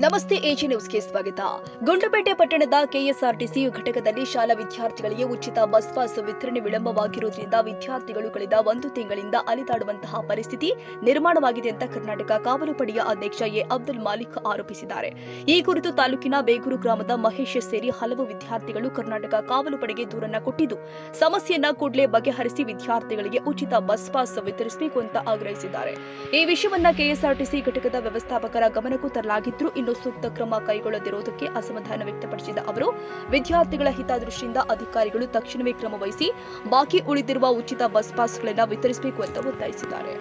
ನಮಸ್ತೆ ಎಜಿ ನ್ಯೂಸ್ಗೆ ಸ್ವಾಗತ. ಗುಂಡ್ಲುಪೇಟೆ ಪಟ್ಟಣದ ಕೆಎಸ್ಆರ್ಟಿಸಿ ಘಟಕದಲ್ಲಿ ಶಾಲಾ ವಿದ್ಯಾರ್ಥಿಗಳಿಗೆ ಉಚಿತ ಬಸ್ ಪಾಸ್ ವಿತರಣೆ ವಿಳಂಬವಾಗಿರುವುದರಿಂದ ವಿದ್ಯಾರ್ಥಿಗಳು ಕಳೆದ 1 ತಿಂಗಳಿಂದ ಅಲೆದಾಡುವಂತಹ ಪರಿಸ್ಥಿತಿ ನಿರ್ಮಾಣವಾಗಿದೆ ಅಂತ ಕರ್ನಾಟಕ ಕಾವಲು ಪಡೆಯ ಅಧ್ಯಕ್ಷ ಎ ಅಬ್ದುಲ್ ಮಾಲಿಕ್ ಆರೋಪಿಸಿದ್ದಾರೆ. ಈ ಕುರಿತು ತಾಲೂಕಿನ ಬೇಗೂರು ಗ್ರಾಮದ ಮಹೇಶ್ ಸೇರಿ ಹಲವು ವಿದ್ಯಾರ್ಥಿಗಳು ಕರ್ನಾಟಕ ಕಾವಲು ಪಡೆಗೆ ದೂರನ್ನ ಕೊಟ್ಟಿದ್ದು, ಸಮಸ್ಯೆಯನ್ನ ಕೂಡಲೇ ಬಗೆಹರಿಸಿ ವಿದ್ಯಾರ್ಥಿಗಳಿಗೆ ಉಚಿತ ಬಸ್ ಪಾಸ್ ವಿತರಿಸಬೇಕು ಅಂತ ಆಗ್ರಹಿಸಿದ್ದಾರೆ. ಈ ವಿಷಯವನ್ನ ಕೆಎಸ್ಆರ್ಟಿಸಿ ಘಟಕದ ವ್ಯವಸ್ಥಾಪಕರ ಗಮನಕ್ಕೂ ತರಲಾಗಿದ್ದು, ಇನ್ನು ಸೂಕ್ತ ಕ್ರಮ ಕೈಗೊಳ್ಳದಿರುವುದಕ್ಕೆ ಅಸಮಾಧಾನ ವ್ಯಕ್ತಪಡಿಸಿದ ಅವರು, ವಿದ್ಯಾರ್ಥಿಗಳ ಹಿತದೃಷ್ಟಿಯಿಂದ ಅಧಿಕಾರಿಗಳು ತಕ್ಷಣವೇ ಕ್ರಮ ವಹಿಸಿ ಬಾಕಿ ಉಳಿದಿರುವ ಉಚಿತ ಬಸ್ ಪಾಸ್ಗಳನ್ನು ವಿತರಿಸಬೇಕು ಅಂತ ಒತ್ತಾಯಿಸಿದ್ದಾರೆ.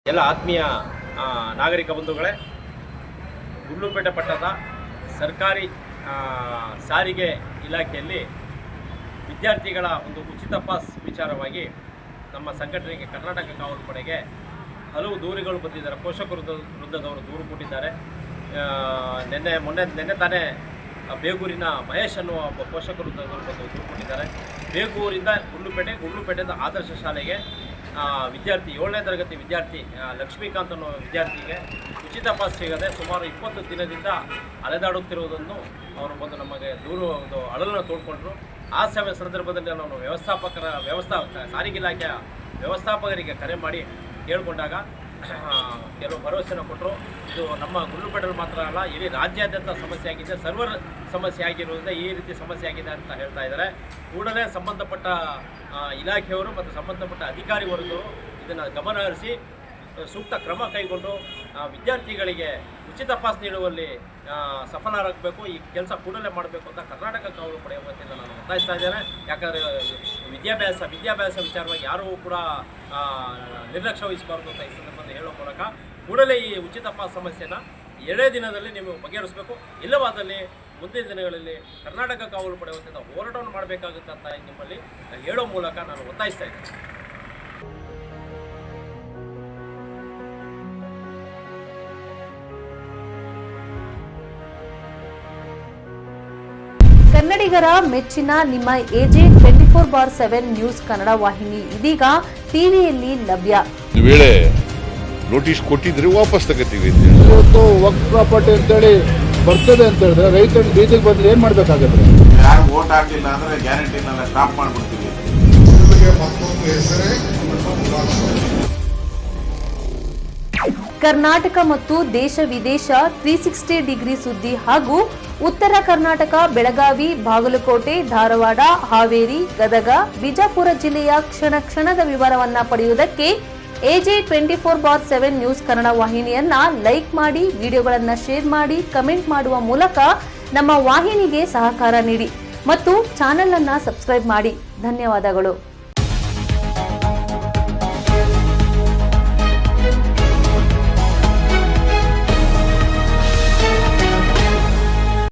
ಎಲ್ಲ ಆತ್ಮೀಯ ನಾಗರಿಕ ಬಂಧುಗಳೇ, ಗುಂಡ್ಲುಪೇಟೆ ಪಟ್ಟಣದ ಸರ್ಕಾರಿ ಸಾರಿಗೆ ಇಲಾಖೆಯಲ್ಲಿ ವಿದ್ಯಾರ್ಥಿಗಳ ಒಂದು ಉಚಿತ ಪಾಸ್ ವಿಚಾರವಾಗಿ ನಮ್ಮ ಸಂಘಟನೆಗೆ ಕರ್ನಾಟಕ ಕಾವಲು ಪಡೆಗೆ ಹಲವು ದೂರುಗಳು ಬಂದಿದ್ದಾರೆ. ಪೋಷಕರು ವೃಂದದವರು ದೂರು ಕೊಟ್ಟಿದ್ದಾರೆ. ನಿನ್ನೆ ತಾನೇ ಬೇಗೂರಿನ ಮಹೇಶ್ ಅನ್ನುವ ಒಬ್ಬ ಪೋಷಕರು ವೃಂದದವರು ದೂರು ಕೊಟ್ಟಿದ್ದಾರೆ. ಬೇಗೂರಿಂದ ಗುಂಡ್ಲುಪೇಟೆಯಿಂದ ಆದರ್ಶ ಶಾಲೆಗೆ ವಿದ್ಯಾರ್ಥಿ 7ನೇ ತರಗತಿ ವಿದ್ಯಾರ್ಥಿ ಲಕ್ಷ್ಮೀಕಾಂತ್ ಅನ್ನೋ ವಿದ್ಯಾರ್ಥಿಗೆ ಉಚಿತ ಪಾಸ್ ಸಿಗದೆ ಸುಮಾರು 20 ದಿನದಿಂದ ಅಲೆದಾಡುತ್ತಿರುವುದನ್ನು ಅವರು ಬಂದು ನಮಗೆ ಒಂದು ಅಳಲನ್ನು ತೋಡ್ಕೊಂಡ್ರು. ಆ ಸಂದರ್ಭದಲ್ಲಿ ನಾವು ಸಾರಿಗೆ ಇಲಾಖೆಯ ವ್ಯವಸ್ಥಾಪಕರಿಗೆ ಕರೆ ಮಾಡಿ ಕೇಳಿಕೊಂಡಾಗ ಕೆಲವು ಭರವಸೆಯನ್ನು ಕೊಟ್ಟರು. ಇದು ನಮ್ಮ ಗುಂಡ್ಲುಪೇಟೆಯಲ್ಲಿ ಮಾತ್ರ ಅಲ್ಲ, ಇಡೀ ರಾಜ್ಯಾದ್ಯಂತ ಸಮಸ್ಯೆ ಆಗಿದೆ, ಸರ್ವರ್ ಸಮಸ್ಯೆ ಆಗಿರುವುದರಿಂದ ಈ ರೀತಿ ಸಮಸ್ಯೆ ಆಗಿದೆ ಅಂತ ಹೇಳ್ತಾ ಇದ್ದಾರೆ. ಕೂಡಲೇ ಸಂಬಂಧಪಟ್ಟ ಇಲಾಖೆಯವರು ಮತ್ತು ಸಂಬಂಧಪಟ್ಟ ಅಧಿಕಾರಿ ವರ್ಗರು ಇದನ್ನು ಗಮನಹರಿಸಿ ಸೂಕ್ತ ಕ್ರಮ ಕೈಗೊಂಡು ವಿದ್ಯಾರ್ಥಿಗಳಿಗೆ ಉಚಿತ ಪಾಸ್ ನೀಡುವಲ್ಲಿ ಸಫಲರಾಗಬೇಕು. ಈ ಕೆಲಸ ಕೂಡಲೇ ಮಾಡಬೇಕು ಅಂತ ಕರ್ನಾಟಕ ಕಾವಲು ಪಡೆಯ ವತಿಯಿಂದ ನಾನು ಒತ್ತಾಯಿಸ್ತಾ ಇದ್ದೇನೆ. ಯಾಕಂದರೆ ವಿದ್ಯಾಭ್ಯಾಸ ವಿಚಾರವಾಗಿ ಯಾರೂ ಕೂಡ ನಿರ್ಲಕ್ಷ್ಯ ವಹಿಸಬಾರ್ದು ಅಂತ ಈ ಸಂದರ್ಭದಲ್ಲಿ ಹೇಳೋ ಮೂಲಕ ಕೂಡಲೇ ಈ ಉಚಿತ ಪಾಸ್ ಸಮಸ್ಯೆನ 2 ದಿನದಲ್ಲಿ ನೀವು ಬಗೆಹರಿಸಬೇಕು. ಇಲ್ಲವಾದಲ್ಲಿ ಮುಂದಿನ ದಿನಗಳಲ್ಲಿ ಕರ್ನಾಟಕ ಕಾವಲು ಪಡೆಯ ವತಿಯಿಂದ ಹೋರಾಟವನ್ನು ಮಾಡಬೇಕಾಗುತ್ತೆ ಅಂತ ನಿಮ್ಮಲ್ಲಿ ಹೇಳೋ ಮೂಲಕ ನಾನು ಒತ್ತಾಯಿಸ್ತಾ ಇದ್ದೇನೆ. ಕನ್ನಡಿಗರ ಮೆಚ್ಚಿನ ನಿಮ್ಮ ಎಜೆ 24/7 ನ್ಯೂಸ್ ಕನ್ನಡ ವಾಹಿನಿ ಇದೀಗ ಟಿವಿಯಲ್ಲಿ ಲಭ್ಯ. ವೇಳೆ ನೋಟಿಸ್ ಕೊಟ್ಟಿದ್ರೆ ವಾಪಸ್ ತಗೋತೀವಿ. ಇವತ್ತು ವಕ್ಫ್ ಪ್ರಾಪರ್ಟಿ ಅಂತೇಳಿ ಬರ್ತದೆ ಅಂತ ಹೇಳಿದ್ರೆ ರೈತರು ಬೀದಿಗೆ ಬಂದು ಏನ್ ಮಾಡ್ಬೇಕಾಗತ್ತೆ? ಯಾರು ವೋಟ್ ಹಾಕಿಲ್ಲ ಅಂದ್ರೆ ಗ್ಯಾರಂಟಿನೆಲ್ಲ ಸ್ಟಾಪ್ ಮಾಡ್ಬಿಡ್ತೀವಿ. ಕರ್ನಾಟಕ ಮತ್ತು ದೇಶ ವಿದೇಶ 360 ಡಿಗ್ರಿ ಸುದ್ದಿ ಹಾಗೂ ಉತ್ತರ ಕರ್ನಾಟಕ, ಬೆಳಗಾವಿ, ಬಾಗಲಕೋಟೆ, ಧಾರವಾಡ, ಹಾವೇರಿ, ಗದಗ, ಬಿಜಾಪುರ ಜಿಲ್ಲೆಯ ಕ್ಷಣದ ವಿವರವನ್ನ ಪಡೆಯುವುದಕ್ಕೆ ಎಜೆ 24/7 ನ್ಯೂಸ್ ಕನ್ನಡ ವಾಹಿನಿಯನ್ನ ಲೈಕ್ ಮಾಡಿ, ವಿಡಿಯೋಗಳನ್ನ ಶೇರ್ ಮಾಡಿ, ಕಮೆಂಟ್ ಮಾಡುವ ಮೂಲಕ ನಮ್ಮ ವಾಹಿನಿಗೆ ಸಹಕಾರ ನೀಡಿ ಮತ್ತು ಚಾನೆಲ್ ಅನ್ನ ಸಬ್ಸ್ಕ್ರೈಬ್ ಮಾಡಿ. ಧನ್ಯವಾದಗಳು.